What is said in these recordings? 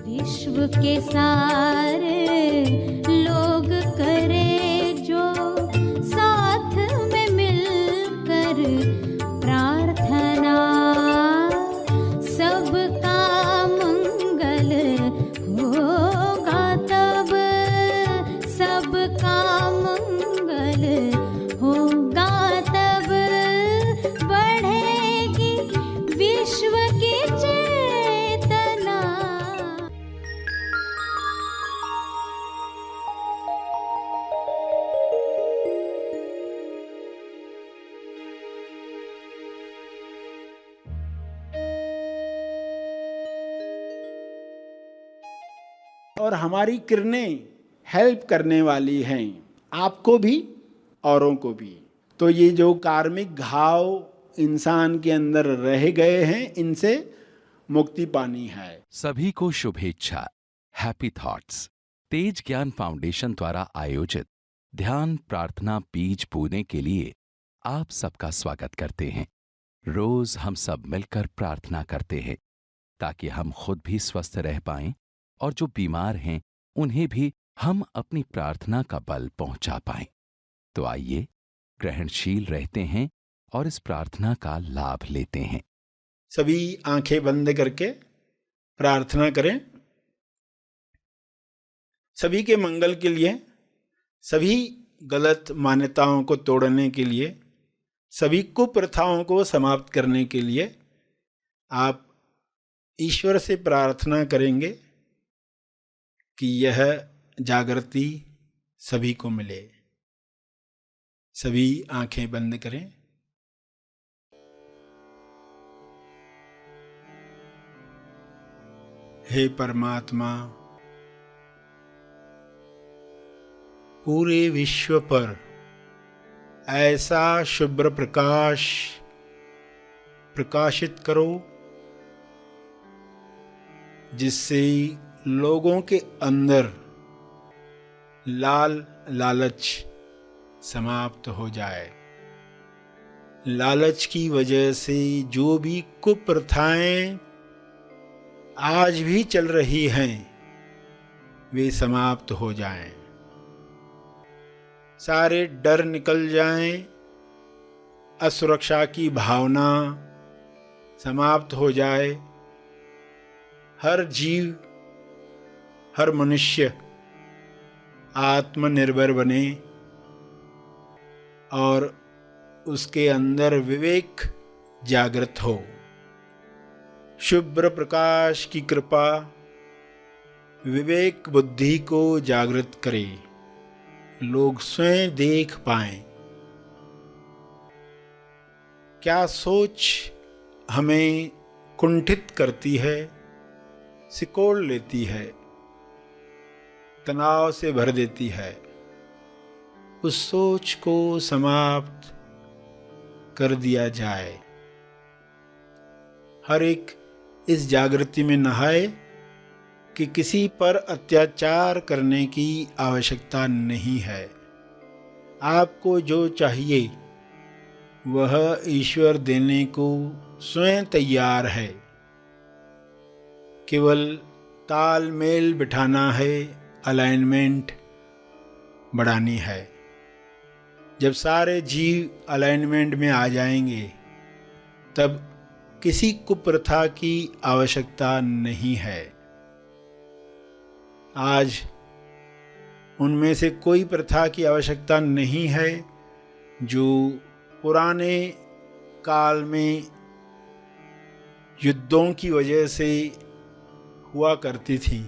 विश्व के सारे लोग करे जो साथ में मिलकर प्रार्थना, सबका मंगल होगा तब, सबका मंगल होगा तब, बढ़ेगी विश्व की चेतना। और हमारी किरणें हेल्प करने वाली हैं, आपको भी औरों को भी। तो ये जो कार्मिक घाव इंसान के अंदर रह गए हैं, इनसे मुक्ति पानी है। सभी को शुभेच्छा। हैप्पी थॉट्स तेज ज्ञान फाउंडेशन द्वारा आयोजित ध्यान प्रार्थना बीज बोने के लिए आप सबका स्वागत करते हैं। रोज हम सब मिलकर प्रार्थना करते हैं ताकि हम खुद भी स्वस्थ रह पाएं और जो बीमार हैं उन्हें भी हम अपनी प्रार्थना का बल पहुंचा पाएं। तो आइए ग्रहणशील रहते हैं और इस प्रार्थना का लाभ लेते हैं। सभी आंखें बंद करके प्रार्थना करें। सभी के मंगल के लिए, सभी गलत मान्यताओं को तोड़ने के लिए, सभी कुप्रथाओं को समाप्त करने के लिए आप ईश्वर से प्रार्थना करेंगे कि यह जागृति सभी को मिले। सभी आंखें बंद करें। हे परमात्मा, पूरे विश्व पर ऐसा शुभ्र प्रकाश प्रकाशित करो जिससे लोगों के अंदर लालच समाप्त हो जाए। लालच की वजह से जो भी कुप्रथाएं आज भी चल रही हैं, वे समाप्त हो जाएं। सारे डर निकल जाएं, असुरक्षा की भावना समाप्त हो जाए। हर जीव, हर मनुष्य आत्मनिर्भर बने और उसके अंदर विवेक जागृत हो। शुभ्र प्रकाश की कृपा विवेक बुद्धि को जागृत करे, लोग स्वयं देख पाएं क्या सोच हमें कुंठित करती है, सिकोड़ लेती है, तनाव से भर देती है। उस सोच को समाप्त कर दिया जाए। हर एक इस जागृति में नहाए कि किसी पर अत्याचार करने की आवश्यकता नहीं है। आपको जो चाहिए वह ईश्वर देने को स्वयं तैयार है। केवल तालमेल बिठाना है, अलाइनमेंट बढ़ानी है। जब सारे जीव अलाइनमेंट में आ जाएंगे तब किसी कुप्रथा की आवश्यकता नहीं है। आज उनमें से कोई प्रथा की आवश्यकता नहीं है जो पुराने काल में युद्धों की वजह से हुआ करती थी।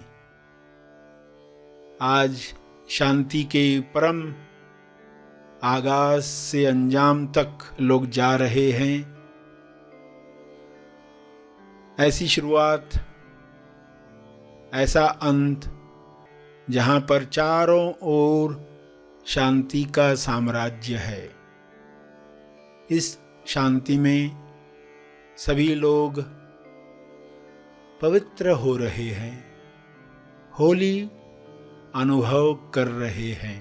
आज शांति के परम आगाज से अंजाम तक लोग जा रहे हैं। ऐसी शुरुआत, ऐसा अंत जहां पर चारों ओर शांति का साम्राज्य है। इस शांति में सभी लोग पवित्र हो रहे हैं, होली अनुभव कर रहे हैं।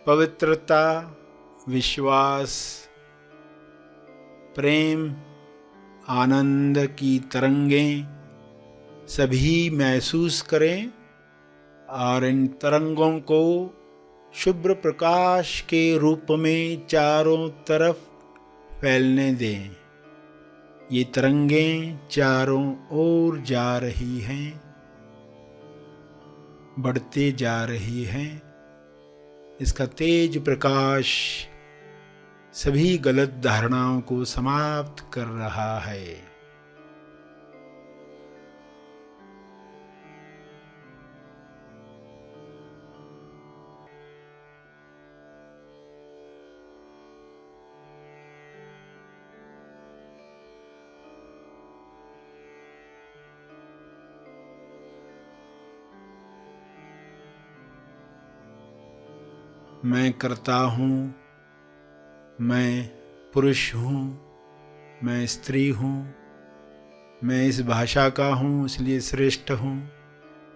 पवित्रता, विश्वास, प्रेम, आनंद की तरंगें सभी महसूस करें और इन तरंगों को शुभ्र प्रकाश के रूप में चारों तरफ फैलने दें। ये तरंगें चारों ओर जा रही हैं, बढ़ते जा रही हैं। इसका तेज प्रकाश सभी गलत धारणाओं को समाप्त कर रहा है। मैं करता हूँ, मैं पुरुष हूँ, मैं स्त्री हूँ, मैं इस भाषा का हूँ इसलिए श्रेष्ठ हूँ,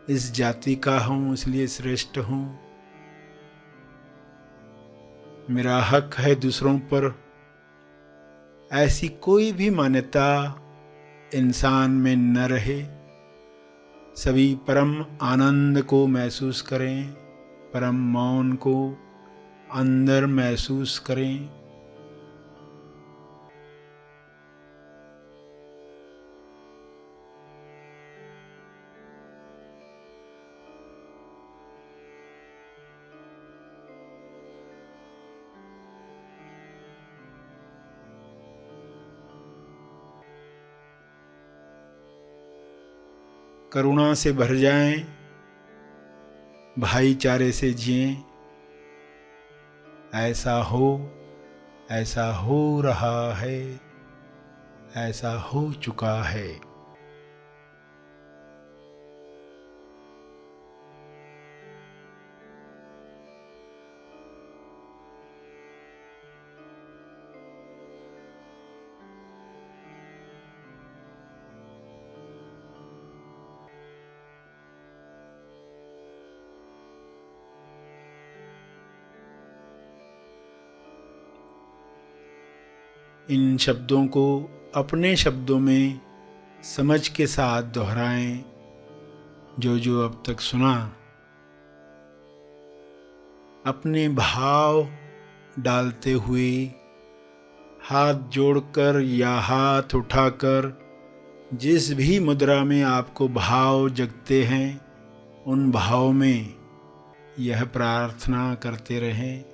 इस जाति का हूँ इसलिए श्रेष्ठ हूँ। मेरा हक है दूसरों पर। ऐसी कोई भी मान्यता इंसान में न रहे। सभी परम आनंद को महसूस करें, परम मौन को अंदर महसूस करें। करुणा से भर जाएं, भाईचारे से जिएं। ऐसा हो रहा है, ऐसा हो चुका है। इन शब्दों को अपने शब्दों में समझ के साथ दोहराएं। जो अब तक सुना, अपने भाव डालते हुए हाथ जोड़कर या हाथ उठाकर जिस भी मुद्रा में आपको भाव जगते हैं, उन भाव में यह प्रार्थना करते रहें।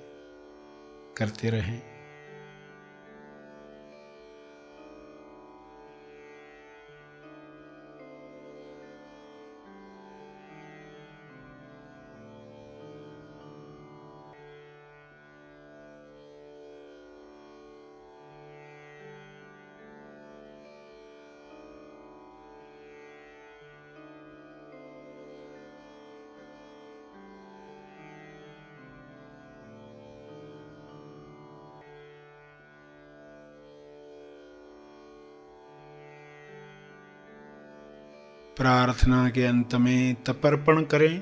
प्रार्थना के अंत में तर्पण करें।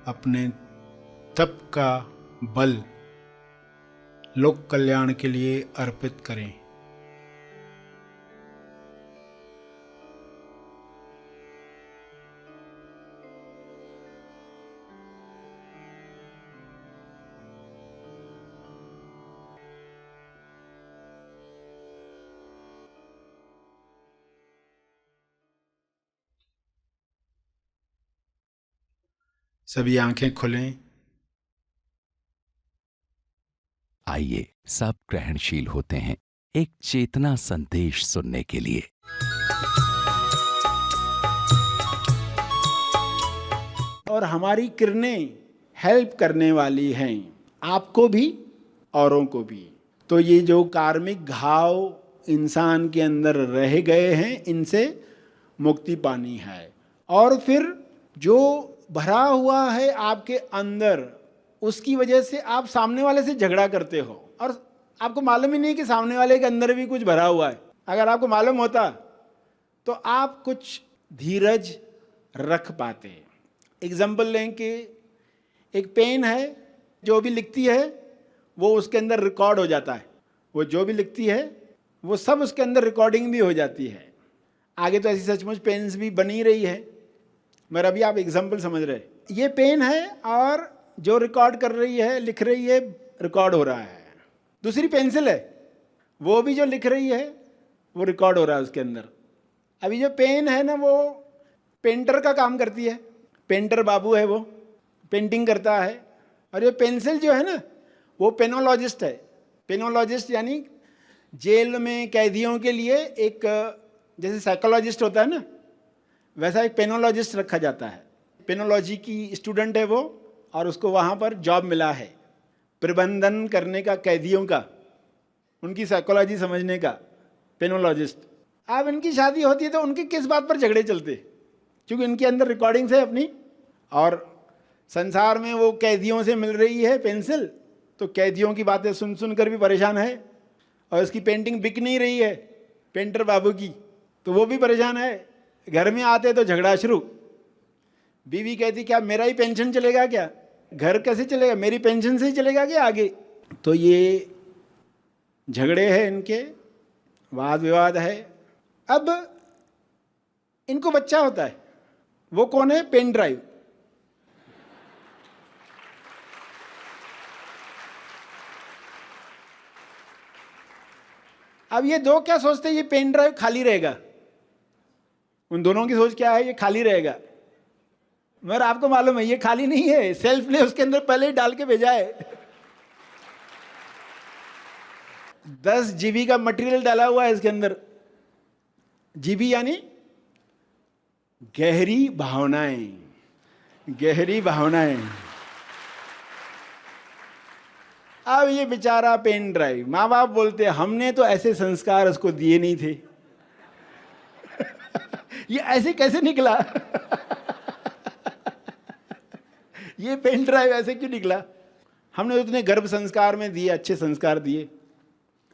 अपने तप का बल लोक कल्याण के लिए अर्पित करें। सभी आंखें खोलें। आइए सब ग्रहणशील होते हैं एक चेतना संदेश सुनने के लिए। और हमारी किरणें हेल्प करने वाली हैं, आपको भी औरों को भी। तो ये जो कार्मिक घाव इंसान के अंदर रह गए हैं, इनसे मुक्ति पानी है। और फिर जो भरा हुआ है आपके अंदर, उसकी वजह से आप सामने वाले से झगड़ा करते हो और आपको मालूम ही नहीं कि सामने वाले के अंदर भी कुछ भरा हुआ है। अगर आपको मालूम होता तो आप कुछ धीरज रख पाते। एग्जाम्पल लें कि एक पेन है, जो भी लिखती है वो उसके अंदर रिकॉर्ड हो जाता है, वो जो भी लिखती है वो सब उसके अंदर रिकॉर्डिंग भी हो जाती है। आगे तो ऐसी सचमुच पेन्स भी बनी रही है, मगर अभी आप एग्जाम्पल समझ रहे। ये पेन है और जो रिकॉर्ड कर रही है, लिख रही है, रिकॉर्ड हो रहा है। दूसरी पेंसिल है, वो भी जो लिख रही है वो रिकॉर्ड हो रहा है उसके अंदर। अभी जो पेन है ना, वो पेंटर का काम करती है, पेंटर बाबू है, वो पेंटिंग करता है। और ये पेंसिल जो है ना, वो पेनोलॉजिस्ट है। पेनोलॉजिस्ट यानी जेल में कैदियों के लिए एक, जैसे साइकोलॉजिस्ट होता है ना, वैसा एक पेनोलॉजिस्ट रखा जाता है। पेनोलॉजी की स्टूडेंट है वो, और उसको वहाँ पर जॉब मिला है प्रबंधन करने का, कैदियों का, उनकी साइकोलॉजी समझने का, पेनोलॉजिस्ट। अब इनकी शादी होती है तो उनके किस बात पर झगड़े चलते, क्योंकि इनके अंदर रिकॉर्डिंग्स है अपनी, और संसार में वो कैदियों से मिल रही है पेंसिल, तो कैदियों की बातें सुन सुन कर भी परेशान है, और इसकी पेंटिंग बिक नहीं रही है पेंटर बाबू की, तो वो भी परेशान है। घर में आते तो झगड़ा शुरू। बीवी कहती क्या मेरा ही पेंशन चलेगा क्या, घर कैसे चलेगा, मेरी पेंशन से ही चलेगा क्या आगे। तो ये झगड़े हैं इनके, वाद विवाद है। अब इनको बच्चा होता है, वो कौन है, पेन ड्राइव। अब ये दो क्या सोचते हैं, ये पेन ड्राइव खाली रहेगा। उन दोनों की सोच क्या है, ये खाली रहेगा। मगर आपको मालूम है ये खाली नहीं है, सेल्फ ने उसके अंदर पहले ही डाल के भेजा है। 10 GB का मटेरियल डाला हुआ है इसके अंदर। GB यानी गहरी भावनाएं, गहरी भावनाएं। अब ये बेचारा पेन ड्राइव, माँ बाप बोलते हमने तो ऐसे संस्कार उसको दिए नहीं थे। ये ऐसे कैसे निकला? ये पेन ड्राइव ऐसे क्यों निकला? हमने तो उतने गर्भ संस्कार में दिए, अच्छे संस्कार दिए,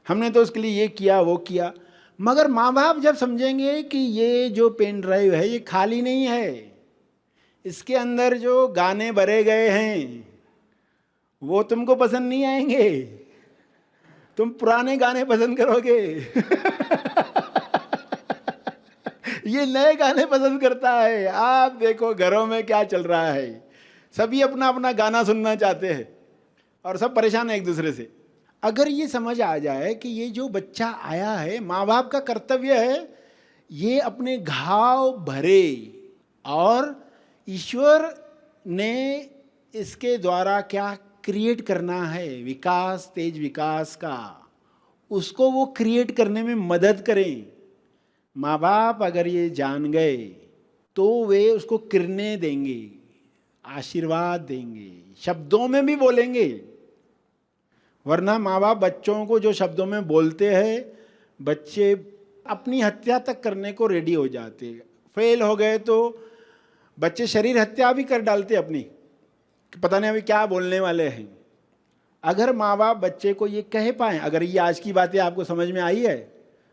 हमने तो उसके लिए ये किया वो किया। मगर माँ बाप जब समझेंगे कि ये जो पेन ड्राइव है ये खाली नहीं है, इसके अंदर जो गाने भरे गए हैं वो तुमको पसंद नहीं आएंगे, तुम पुराने गाने पसंद करोगे। ये नए गाने पसंद करता है। आप देखो घरों में क्या चल रहा है, सभी अपना अपना गाना सुनना चाहते हैं और सब परेशान है एक दूसरे से। अगर ये समझ आ जाए कि ये जो बच्चा आया है, माँ बाप का कर्तव्य है ये अपने घाव भरे, और ईश्वर ने इसके द्वारा क्या क्रिएट करना है, विकास, तेज विकास का, उसको वो क्रिएट करने में मदद करें। माँ बाप अगर ये जान गए तो वे उसको किरणें देंगे, आशीर्वाद देंगे, शब्दों में भी बोलेंगे। वरना माँ बाप बच्चों को जो शब्दों में बोलते हैं, बच्चे अपनी हत्या तक करने को रेडी हो जाते। फेल हो गए तो बच्चे शरीर हत्या भी कर डालते अपनी, कि पता नहीं अभी क्या बोलने वाले हैं। अगर माँ बाप बच्चे को ये कह पाएँ, अगर ये आज की बातें आपको समझ में आई है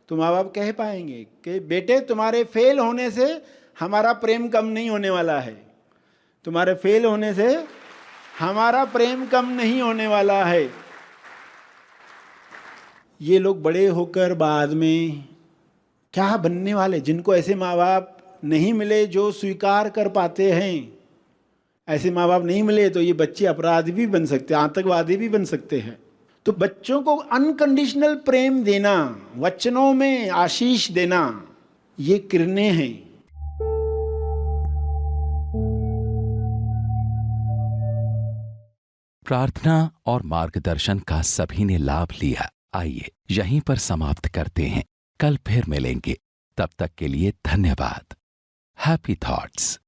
तो माँ बाप कह पाएंगे कि बेटे तुम्हारे फेल होने से हमारा प्रेम कम नहीं होने वाला है, तुम्हारे फेल होने से हमारा प्रेम कम नहीं होने वाला है। ये लोग बड़े होकर बाद में क्या बनने वाले, जिनको ऐसे माँ बाप नहीं मिले जो स्वीकार कर पाते हैं, ऐसे माँ बाप नहीं मिले तो ये बच्चे अपराधी भी बन सकते हैं, आतंकवादी भी बन सकते हैं। तो बच्चों को अनकंडीशनल प्रेम देना, वचनों में आशीष देना, ये किरणें हैं। प्रार्थना और मार्गदर्शन का सभी ने लाभ लिया। आइए यहीं पर समाप्त करते हैं, कल फिर मिलेंगे। तब तक के लिए धन्यवाद। Happy thoughts.